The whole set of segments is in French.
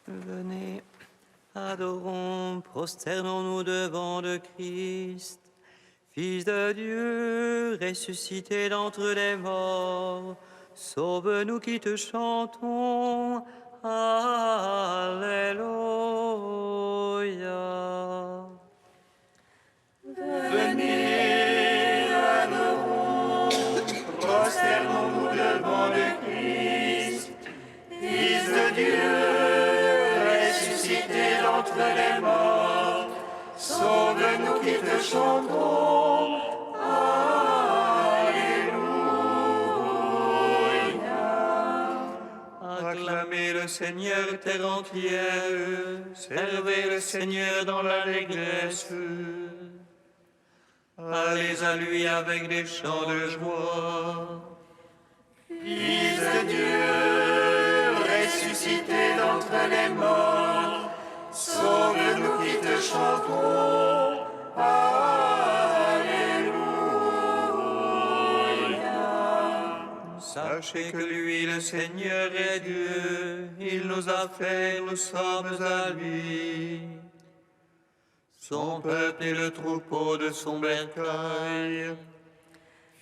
Venez, adorons, prosternons-nous devant le Christ, Fils de Dieu, ressuscité d'entre les morts. Sauve-nous qui te chantons. Alléluia. Venez, adorons, prosternons-nous devant le Christ, Fils de Dieu, ressuscité d'entre les morts. Sauve-nous qui te chantons. Acclamez le Seigneur, terre entière, servez le Seigneur dans l'allégresse. Allez à lui avec des chants de joie. Fils de Dieu, ressuscité d'entre les morts, sauve-nous qui te chantons. Sachez que lui, le Seigneur, est Dieu. Il nous a fait, nous sommes à lui. Son peuple est le troupeau de son bercail.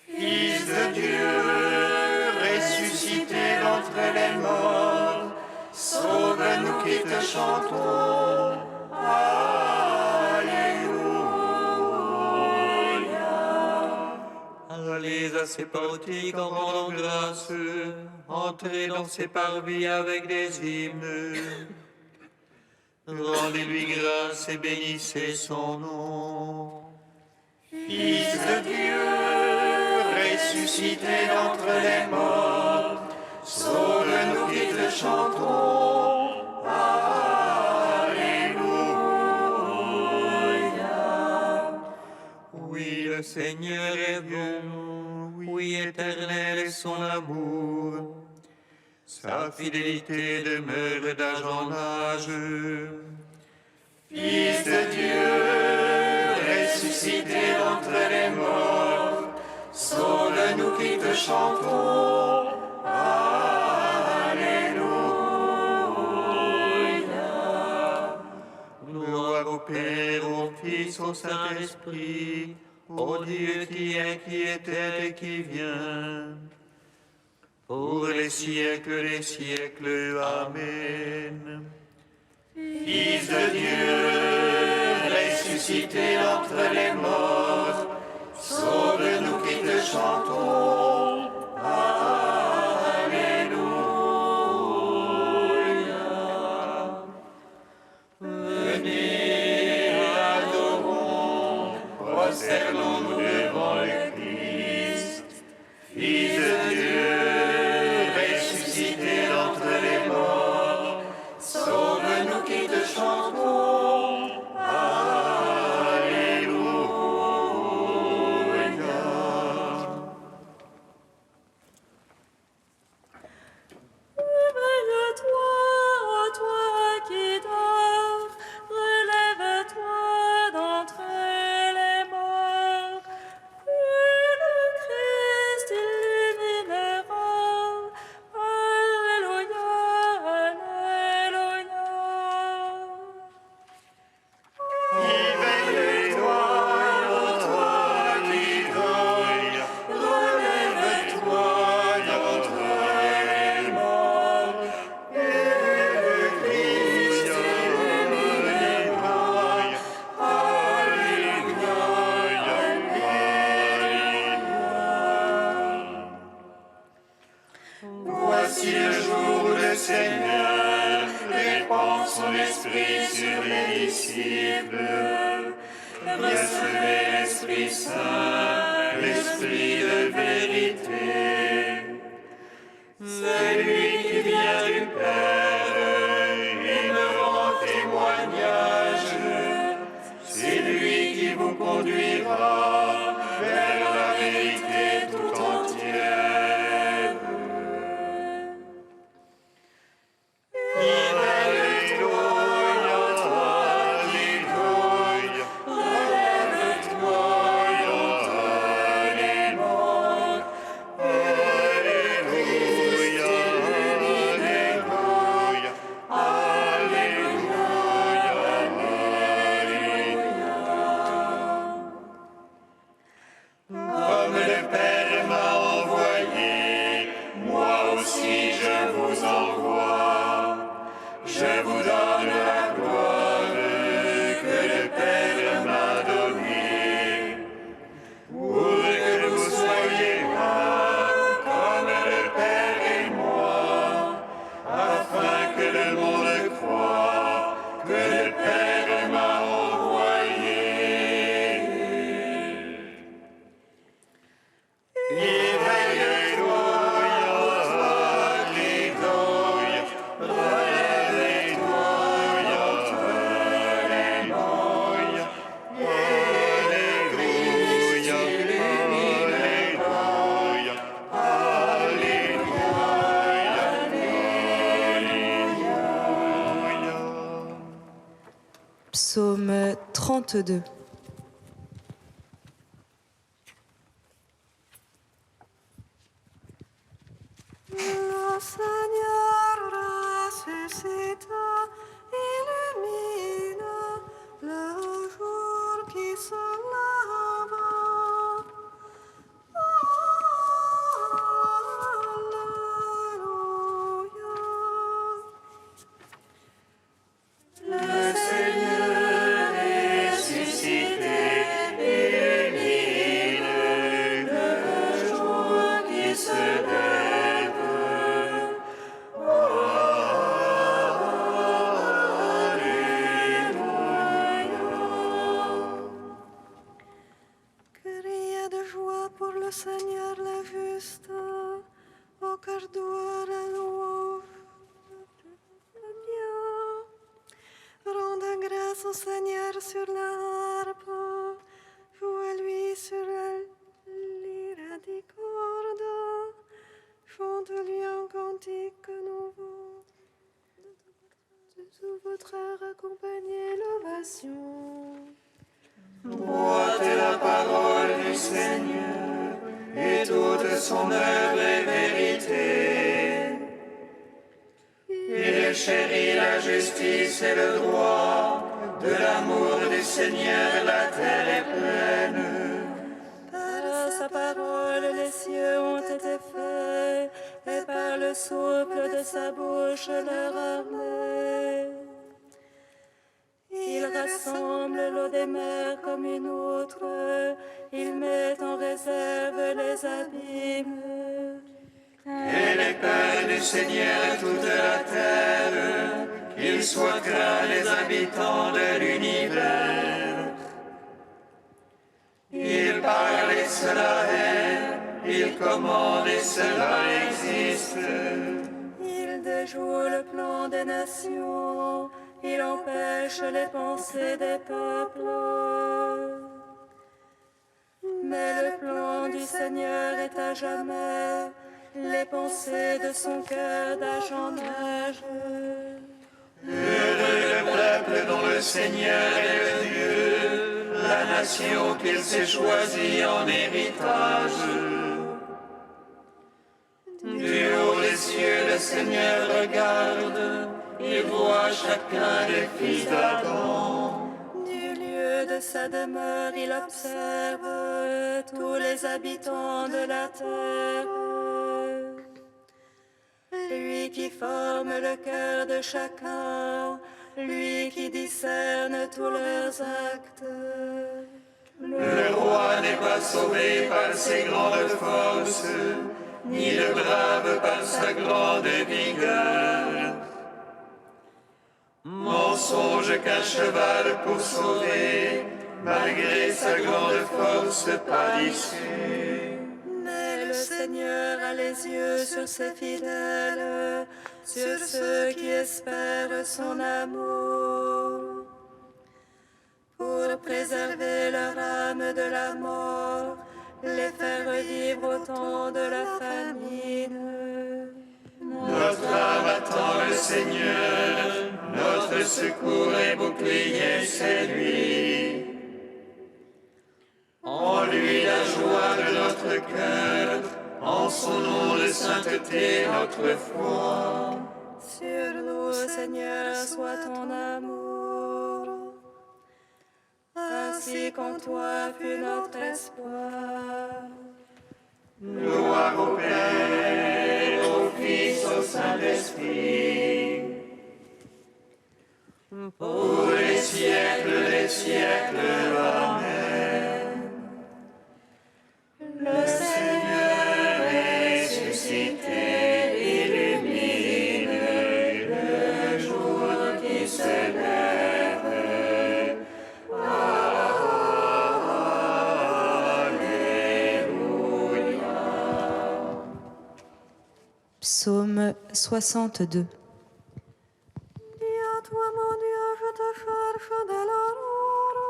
Fils de Dieu, ressuscité d'entre les morts, sauve-nous qui te chantons. Allez à ses portiques en rendant grâce, entrez dans ses parvis avec des hymnes. Rendez-lui grâce et bénissez son nom. Fils de Dieu, ressuscité d'entre les morts, sauve-nous qui te chantons. Oui, le Seigneur est bon, oui, éternel est son amour. Sa fidélité demeure d'âge en âge. Fils de Dieu, ressuscité d'entre les morts, sauve-nous qui te chantons. Gloire au Père, au Fils, au Saint-Esprit, au Dieu qui est, qui était et qui vient, pour les siècles des siècles. Amen. Fils de Dieu, ressuscité d'entre les morts, sauve-nous qui te chantons. Venez, adorons, prosternons-nous devant le Christ, Fils de Dieu, ressuscité d'entre les morts, sauve-nous qui te chantons. Réveille-toi, toi qui dors, relève-toi d'entre les morts, et le Christ illuminera. Alléluia, Alléluia. Éveille-toi, toi qui dors, relève-toi d'entre les morts, et le Christ illuminera. Alléluia, Alléluia. Voici le jour où le Seigneur répand son esprit sur les disciples. Recevez l'Esprit Saint, l'Esprit de vérité. C'est lui qui vient du Père, il me rend témoignage. C'est lui qui vous conduira vers la vérité tout entière. Alléluia, Alléluia, relève-toi d'entre les morts. Alléluia, Alléluia, Alléluia. 32. Le Seigneur ressuscite, illumine le jour qui se lève. Alléluia. Le Seigneur est ressuscité, illumine le jour qui se lève. Criez de joie pour le Seigneur le juste, au cœur doux la louange. Rendez grâce au Seigneur sur la harpe, jouez-lui sur la lyre des cordes, chante-lui un cantique nouveau. Sous votre air accompagnez l'ovation. Boitez la parole du Seigneur, et toute son œuvre est vérité. Il chérit la justice et le droit, de l'amour du Seigneur la terre est pleine. Par sa parole, les cieux ont été faits, et par le souffle de sa bouche, leur armée. Il rassemble l'eau des mers comme une outre, il met en réserve les abîmes. Et les pères du Seigneur toute la terre, qu'ils soient craints les habitants de l'univers. Il parle et cela est, il commande et cela existe. Il déjoue le plan des nations, il empêche les pensées des peuples. Mais le plan du Seigneur est à jamais, les pensées de son cœur d'âge en âge. Heureux le peuple dont le Seigneur est le Dieu, la nation qu'il s'est choisie en héritage. Du haut des cieux, le Seigneur regarde, il voit chacun des fils d'Adam. Du lieu de sa demeure, il observe tous les habitants de la terre. Lui qui forme le cœur de chacun, lui qui discerne tous leurs actes. Le roi n'est pas sauvé par ses grandes forces, ni le brave par sa grande vigueur. Mensonge qu'un cheval pour sauver, malgré sa grande force pas d'issue. Mais le Seigneur a les yeux sur ses fidèles, sur ceux qui espèrent son amour, pour préserver leur âme de la mort, les faire revivre au temps de la famine. Notre âme attend le Seigneur, notre secours et bouclier, c'est lui. En lui la joie de notre cœur, en son nom de sainteté notre foi. Sur nous, Seigneur, soit ton amour, ainsi qu'en toi fut notre espoir. Gloire au Père, au Fils, au Saint-Esprit, pour les siècles des siècles. Amen. Le Seigneur est ressuscité, illumine le jour qui se lève. Psaume 62. Dis à toi, mon Dieu, je te cherche de l'aurore.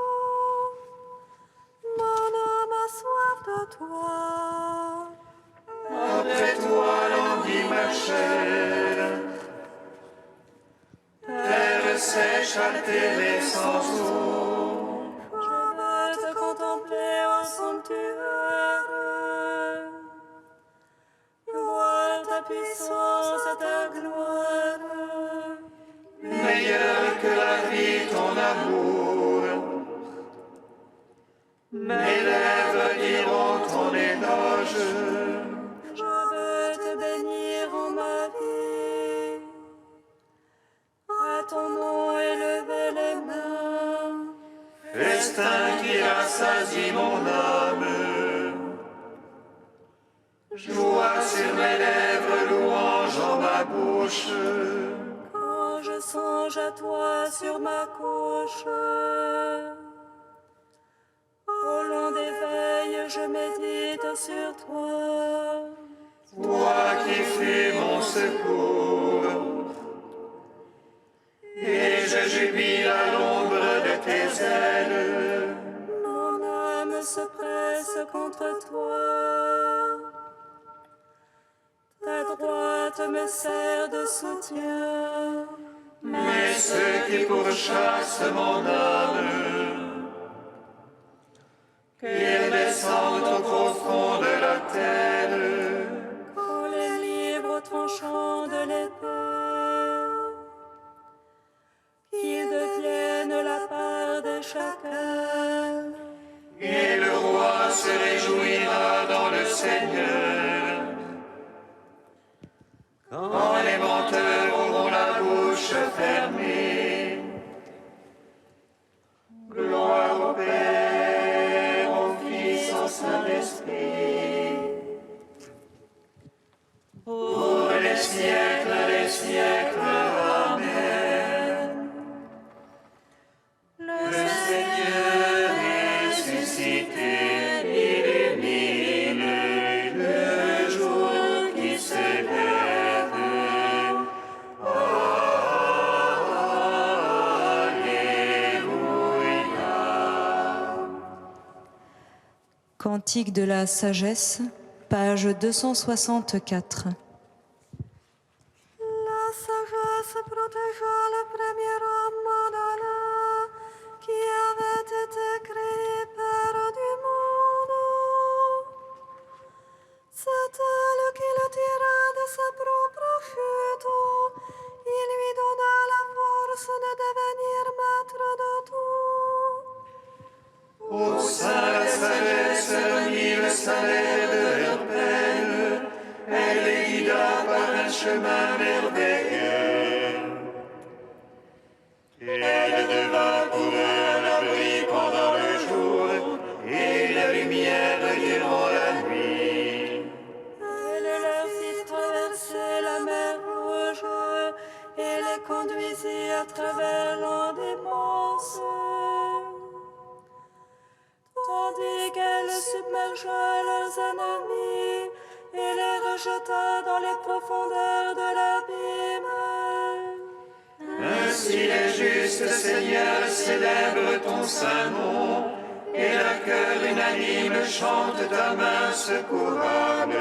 Mon âme a soif de toi. Après toi languit ma chair, terre sèche altérée sans eau, puissance, ta gloire. Meilleur que la vie, ton amour. Mes lèvres diront ton éloge. Je veux te bénir en ma vie. À ton nom élever les mains. Festin qui rassasie mon âme. Joie sur mes lèvres, louange en ma bouche. Quand je songe à toi sur ma couche, au long des veilles, je médite sur toi. Toi qui fus mon secours. Et je jubile à l'ombre de tes ailes. Mon âme se presse contre toi. Ta droite me sert de soutien. Mais ceux qui pourchassent mon âme, qu'ils descendent au profond de la terre. Qu'on les livre au tranchant de l'épée. Qu'ils deviennent la part de chacun. Et le roi se réjouira dans le Seigneur. Quand les menteurs auront la bouche fermée. Gloire au Père, au Fils, au Saint-Esprit. Pour les siècles des siècles. Amen. Le Seigneur est ressuscité, illumine le jour qui se lève. Alléluia. Cantique de la sagesse, page 264. La sagesse protégea le premier homme modèle qui avait été créé Père du monde. C'est elle qui le tira de sa propre chute. Il lui donna la force de devenir maître de tout. Au sein la sagesse remit le salaire de leur peine. Elle les guida par un chemin merveilleux. Elle devint pour eux un abri pendant le jour et la lumière durant la nuit. Elle leur fit traverser la mer Rouge et les conduisit à travers l'onde immense. Tandis qu'elle submergea leurs ennemis et les rejeta dans les profondeurs de l'abîme. Ainsi les justes, Seigneur, célèbrent ton saint nom, et d'un cœur unanime chante ta main secourable.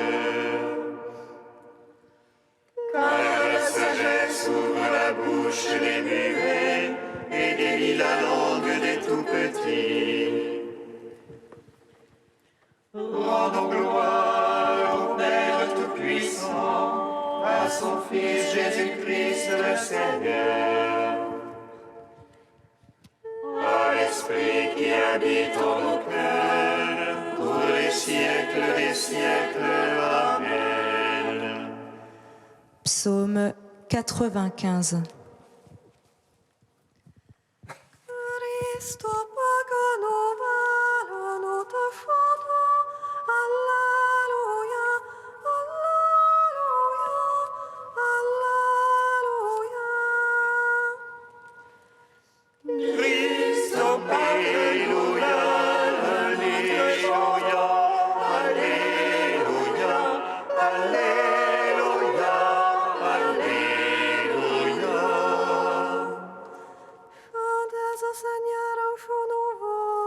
Car la sagesse ouvre la bouche des muets et délie la langue des tout-petits. Rendons gloire au Père Tout-Puissant, à son Fils Jésus-Christ le Seigneur, à l'Esprit qui habite en nos cœurs, pour les siècles des siècles. Amen. Psaume 95. Christo pagano nous te chantons, Alléluia, Alléluia, Alléluia. Christ, Alléluia, Alléluia, Alléluia, Alléluia, Alléluia. Chantez au Seigneur un chant nouveau,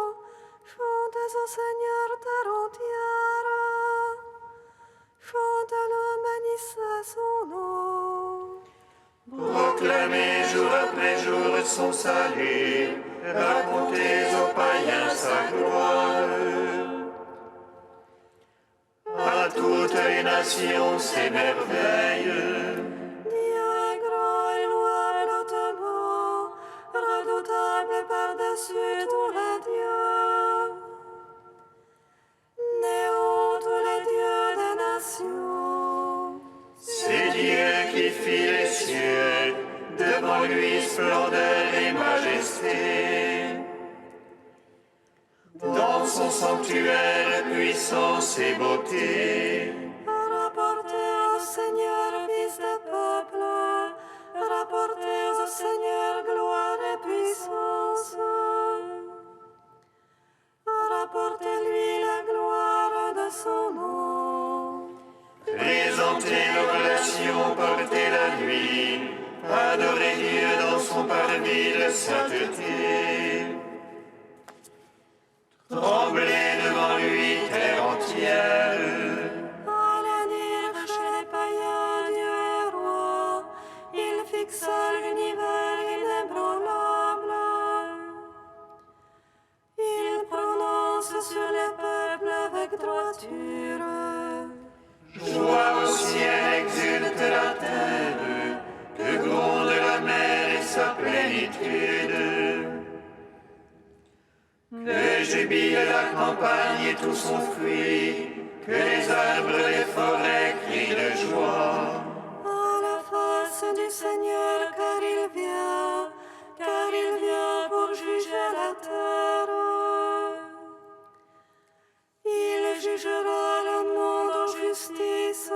chantez au Seigneur terre entière, chantez-le, bénissez son nom. Proclamez jour après jour son salut, racontez aux païens sa gloire. À toutes les nations s'émerveillent. Dieu est grand et louable hautement, redoutable par-dessus tous les dieux. Néant tous les dieux des nations. C'est Dieu qui fit les cieux, devant lui splendeur et majesté. Dans son sanctuaire, puissance et beauté. Rapportez au Seigneur, fils des peuples, rapportez au Seigneur gloire et puissance. Rapportez-lui la gloire de son nom. Présentez l'oblation, portez la nuit, adorez Dieu dans son parvis de sainteté. Tremblez devant lui, terre entière. Allez dire chez les païens, Dieu est roi, il fixa l'univers inébranlable. Il prononce sur les peuples avec droiture. Joie au ciel, exulte la terre, que gronde la mer et sa plénitude. Que jubile la campagne et tout son fruit, que les arbres et les forêts crient de joie. À la face du Seigneur, car il vient pour juger la terre. Il jugera le monde en justice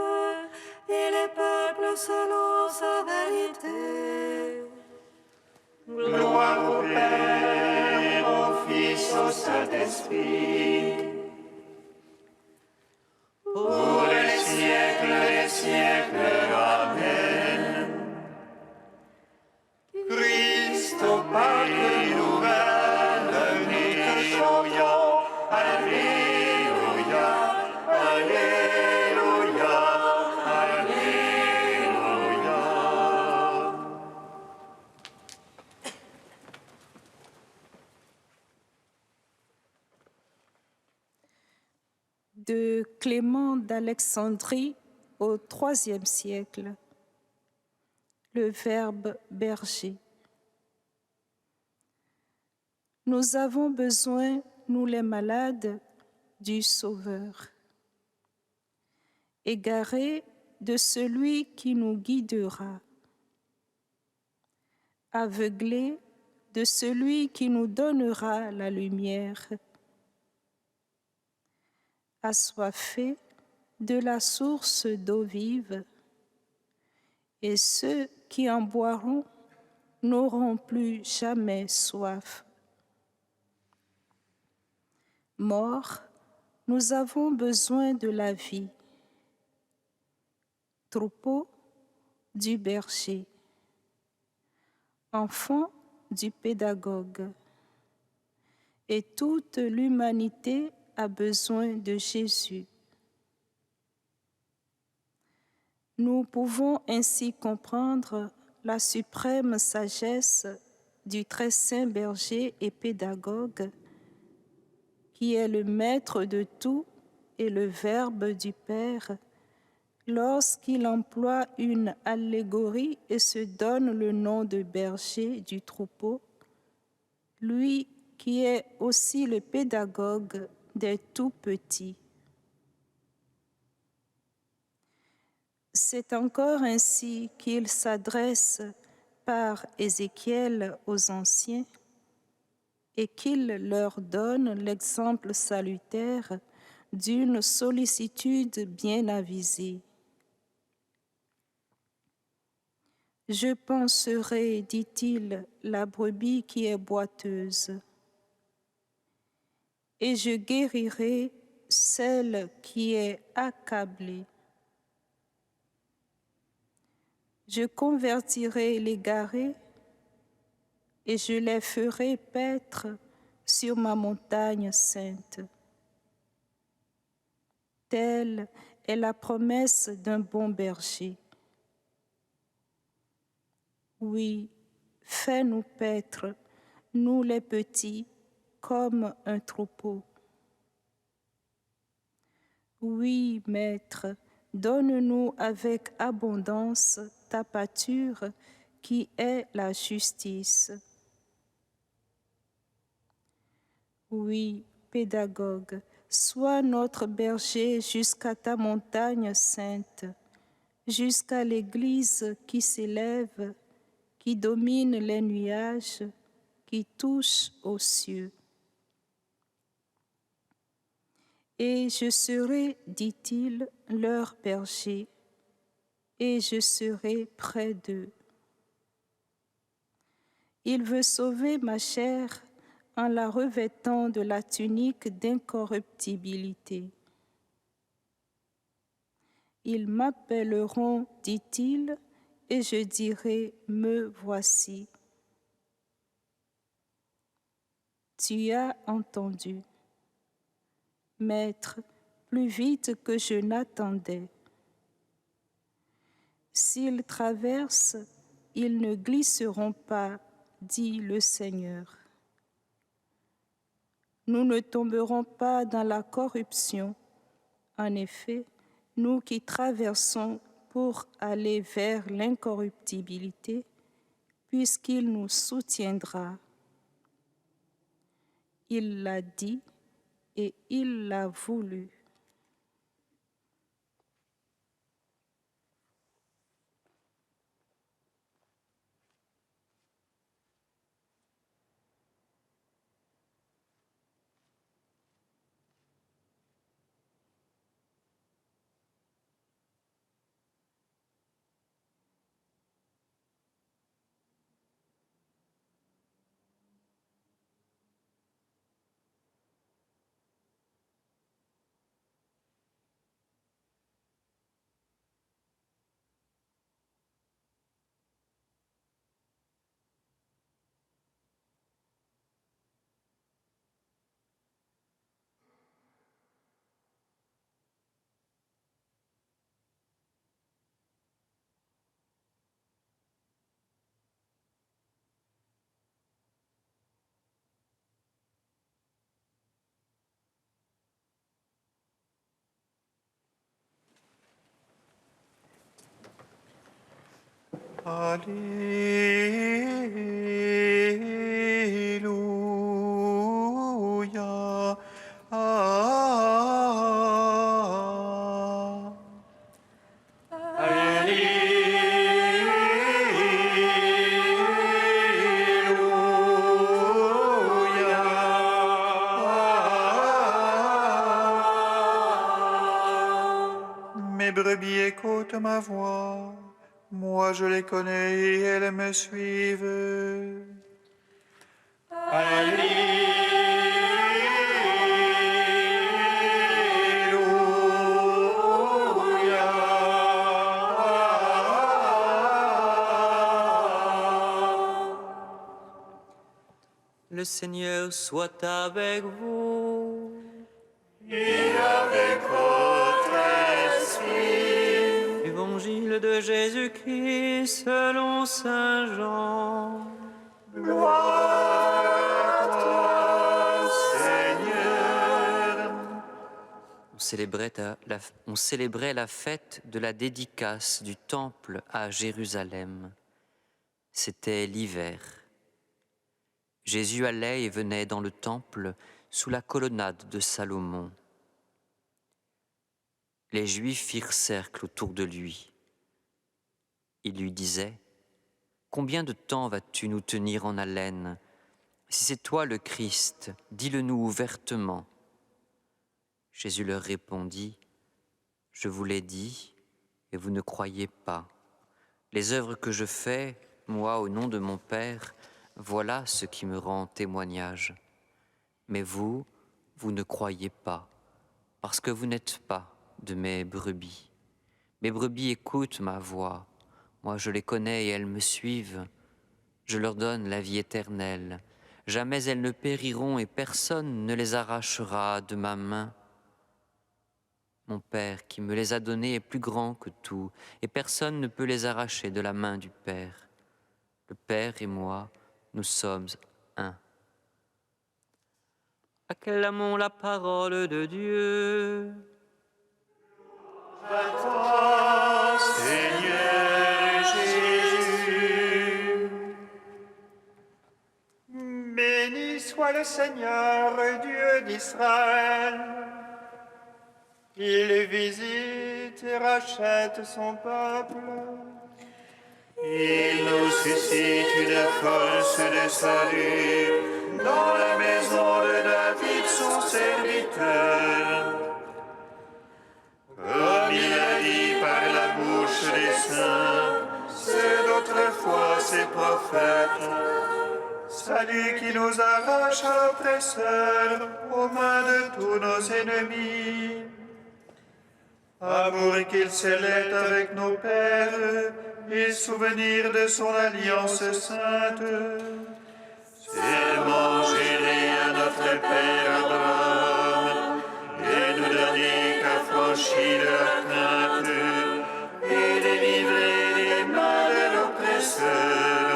et les peuples selon sa vérité. Gloire au Père, au Fils, au Saint-Esprit. Pour les siècles des siècles. Amen. Christ au Pâques nouvelle, nous chantons. Alléluia, Alléluia, Alléluia. De Clément d'Alexandrie au IIIe siècle. Le Verbe berger. Nous avons besoin, nous les malades, du Sauveur. Égarés de celui qui nous guidera. Aveuglés de celui qui nous donnera la lumière. Assoiffés de la source d'eau vive, et ceux qui en boiront n'auront plus jamais soif. Morts, nous avons besoin de la vie. Troupeau du berger. Enfants du pédagogue. Et toute l'humanité a besoin de Jésus. Nous pouvons ainsi comprendre la suprême sagesse du très saint berger et pédagogue, qui est le maître de tout et le Verbe du Père, lorsqu'il emploie une allégorie et se donne le nom de berger du troupeau, lui qui est aussi le pédagogue des tout-petits. C'est encore ainsi qu'il s'adresse par Ézéchiel aux anciens et qu'il leur donne l'exemple salutaire d'une sollicitude bien avisée. Je panserai, dit-il, la brebis qui est boiteuse, et je guérirai celle qui est accablée. Je convertirai l'égaré et je les ferai paître sur ma montagne sainte. Telle est la promesse d'un bon berger. Oui, fais-nous paître, nous les petits, comme un troupeau. Oui, Maître, Donne-nous avec abondance ta pâture qui est la justice. Oui, pédagogue, sois notre berger jusqu'à ta montagne sainte, jusqu'à l'église qui s'élève, qui domine les nuages, qui touche aux cieux. Et je serai, dit-il, leur berger, et je serai près d'eux. Il veut sauver ma chair en la revêtant de la tunique d'incorruptibilité. Ils m'appelleront, dit-il, et je dirai, me voici. Tu as entendu, Maître, plus vite que je n'attendais. S'ils traversent, ils ne glisseront pas, dit le Seigneur. Nous ne tomberons pas dans la corruption. En effet, nous qui traversons pour aller vers l'incorruptibilité, puisqu'il nous soutiendra. Il l'a dit et il l'a voulu. Alléluia. Mes brebis écoutent ma voix. Moi je les connais et elles me suivent. Le Seigneur soit avec vous. Et avec votre esprit. Évangile de Jésus-Christ selon saint Jean. Gloire à toi, Seigneur. On célébrait la fête de la dédicace du temple à Jérusalem. C'était l'hiver. Jésus allait et venait dans le temple sous la colonnade de Salomon. Les Juifs firent cercle autour de lui. Ils lui disaient : « Combien de temps vas-tu nous tenir en haleine ? Si c'est toi le Christ, dis-le-nous ouvertement. » Jésus leur répondit : « Je vous l'ai dit, et vous ne croyez pas. Les œuvres que je fais, moi, au nom de mon Père, voilà ce qui me rend témoignage. Mais vous, vous ne croyez pas, parce que vous n'êtes pas de mes brebis. Mes brebis écoutent ma voix. Moi, je les connais et elles me suivent. Je leur donne la vie éternelle. Jamais elles ne périront et personne ne les arrachera de ma main. Mon Père qui me les a donnés est plus grand que tout, et personne ne peut les arracher de la main du Père. Le Père et moi, nous sommes un. Acclamons la parole de Dieu. À toi, Seigneur Jésus. Béni soit le Seigneur, Dieu d'Israël. Il visite et rachète son peuple. Il nous suscite une force de salut dans la maison de David, son serviteur. Comme il a dit par la bouche des saints, ceux d'autrefois ses prophètes. Salut qui nous arrache à l'oppresseur, aux mains de tous nos ennemis. Amour qu'il scellait avec nos pères, et souvenir de son alliance sainte. Serment juré à notre Père Abraham, et nous donner qu'affranchi de la crainte, et délivrer des mains de l'oppresseur.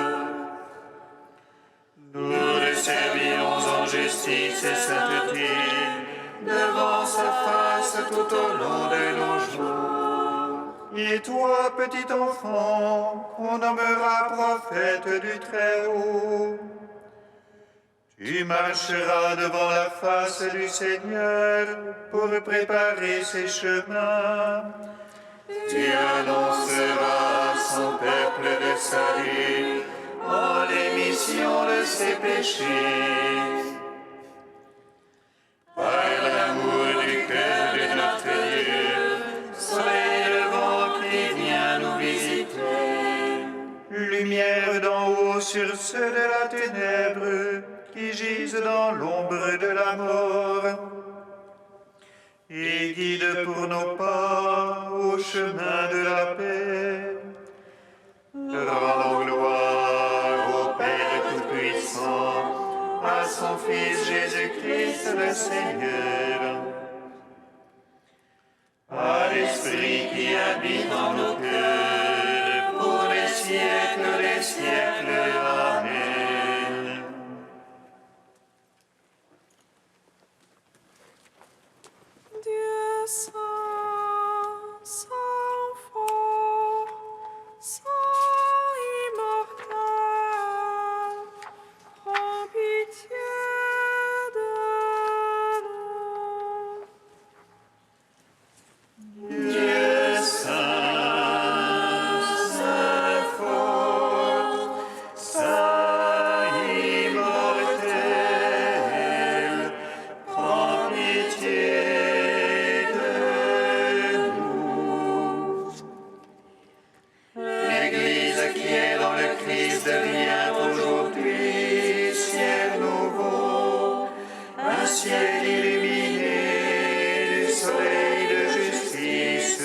Nous le servirons en justice et sainteté, devant sa face tout au long de nos jours. Et toi, petit enfant, on nommera prophète du Très-Haut. Tu marcheras devant la face du Seigneur pour préparer ses chemins. Tu annonceras à son peuple le salut en l'émission de ses péchés. Par l'amour du cœur de notre Dieu, soleil levant qui vient nous visiter. Lumière d'en haut sur ceux de la ténèbre qui gisent dans l'ombre de la mort. Et guide pour nos pas au chemin de la paix. Rendons gloire au Père Tout-Puissant, à son Fils Jésus-Christ le Seigneur, à l'Esprit qui habite en nos cœurs, pour les siècles des siècles. Amen. Dieu saint, saint fort, saint immortel, prends pitié de nous. Dieu saint, saint fort, saint immortel, prends pitié de nous. L'Église qui est dans le Christ devient aujourd'hui ciel nouveau, un ciel illuminé du soleil de justice,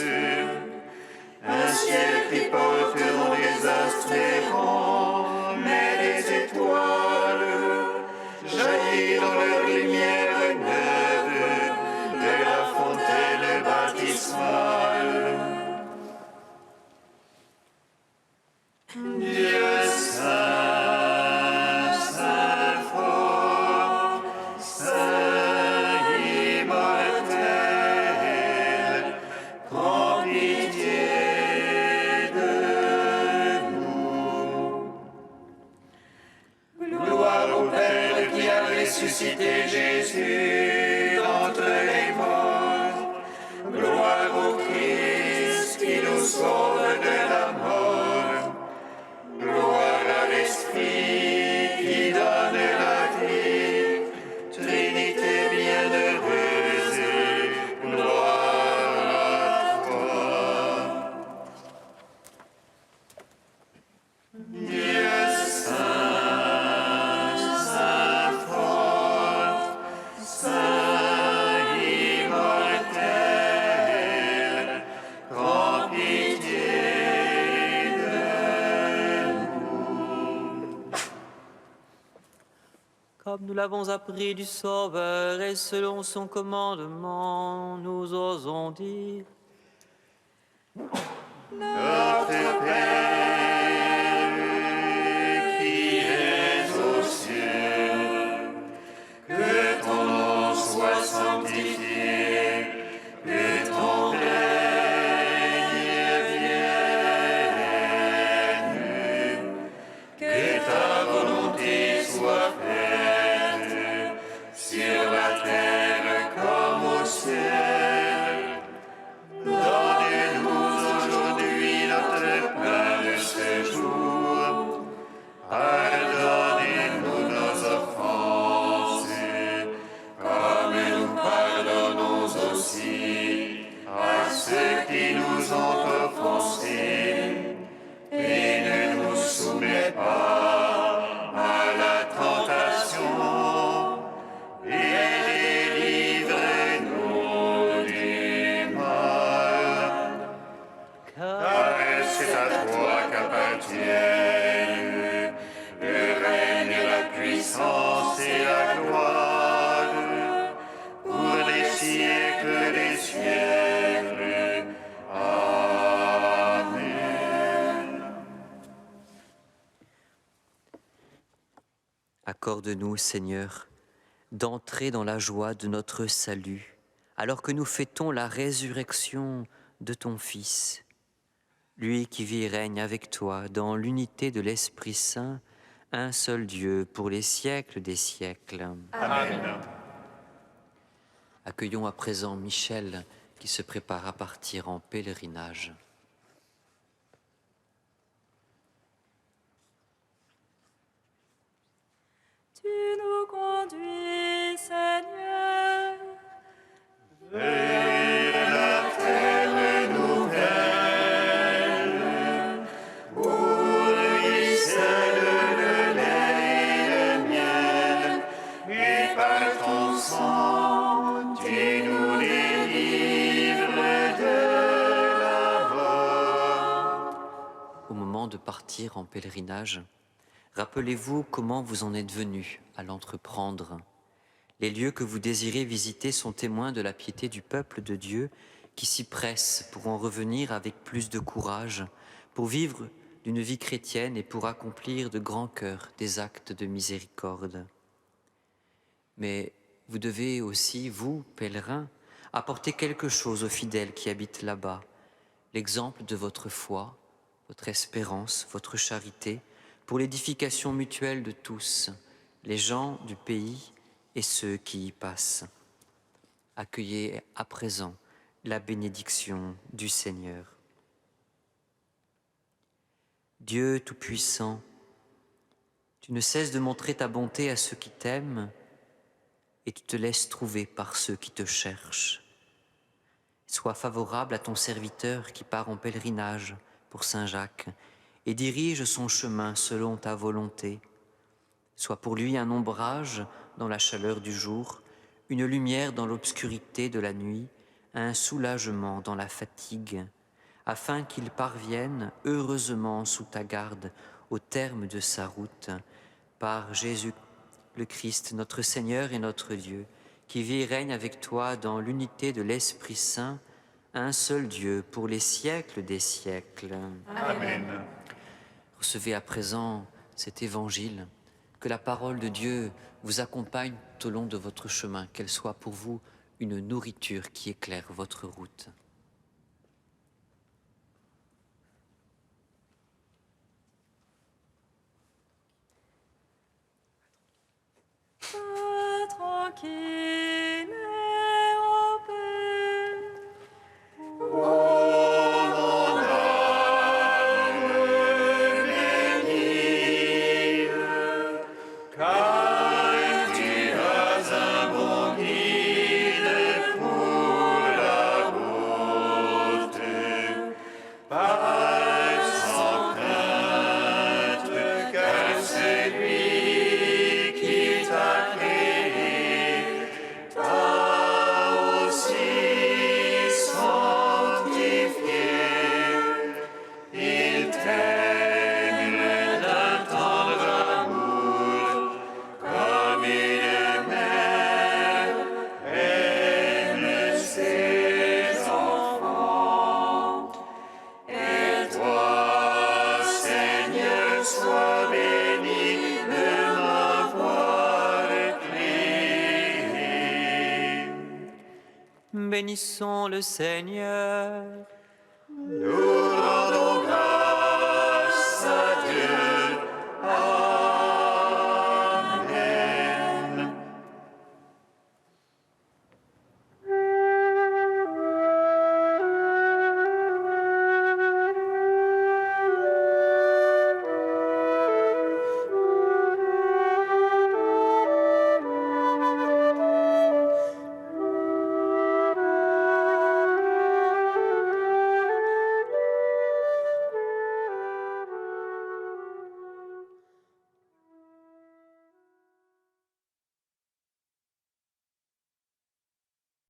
un ciel qui porte non des astres errants, mais des étoiles, jaillit dans leur lumière neuve de la fontaine baptismale. Dieu saint, saint fort, saint immortel, prends pitié de nous. Gloire au Père qui a ressuscité Jésus d'entre les morts. Gloire au Christ qui nous sauve de la mort. Gloire à l'Esprit qui donne la vie, Trinité bienheureuse, gloire à toi. Dieu saint, saint fort, saint immortel, prends pitié de nous. Comme nous l'avons appris du Sauveur et selon son commandement, nous osons dire: Notre Père qui es aux cieux, que ton nom soit sanctifié, que ton règne Accorde-nous, Seigneur, d'entrer dans la joie de notre salut, alors que nous fêtons la résurrection de ton Fils, lui qui vit et règne avec toi dans l'unité de l'Esprit Saint, un seul Dieu pour les siècles des siècles. Amen. Accueillons à présent Michel qui se prépare à partir en pèlerinage. Tu nous conduis, Seigneur, Vers la terre nouvelle, où ruisselle le lait et le miel, et par ton sang, tu nous délivres de la mort. Au moment de partir en pèlerinage, rappelez-vous comment vous en êtes venus à l'entreprendre. Les lieux que vous désirez visiter sont témoins de la piété du peuple de Dieu qui s'y presse pour en revenir avec plus de courage, pour vivre d'une vie chrétienne et pour accomplir de grand cœur des actes de miséricorde. Mais vous devez aussi, vous, pèlerins, apporter quelque chose aux fidèles qui habitent là-bas, l'exemple de votre foi, votre espérance, votre charité, pour l'édification mutuelle de tous, les gens du pays et ceux qui y passent. Accueillez à présent la bénédiction du Seigneur. Dieu Tout-Puissant, tu ne cesses de montrer ta bonté à ceux qui t'aiment et tu te laisses trouver par ceux qui te cherchent. Sois favorable à ton serviteur qui part en pèlerinage pour Saint-Jacques et dirige son chemin selon ta volonté. Sois pour lui un ombrage dans la chaleur du jour, une lumière dans l'obscurité de la nuit, un soulagement dans la fatigue, afin qu'il parvienne heureusement sous ta garde au terme de sa route, par Jésus le Christ, notre Seigneur et notre Dieu, qui vit et règne avec toi dans l'unité de l'Esprit Saint, un seul Dieu pour les siècles des siècles. Amen. Recevez à présent cet évangile. Que la parole de Dieu vous accompagne tout au long de votre chemin, qu'elle soit pour vous une nourriture qui éclaire votre route. sois tranquille et en paix. Car tu as un bon guide pour la route, pas sans crainte, car c'est lui qui t'a créé, t'a aussi sanctifié, il t'aime d'un tendre amour, comme une mère aime ses enfants. Et toi, Seigneur, sois béni de m'avoir créé. Bénissons le Seigneur. Nous rendons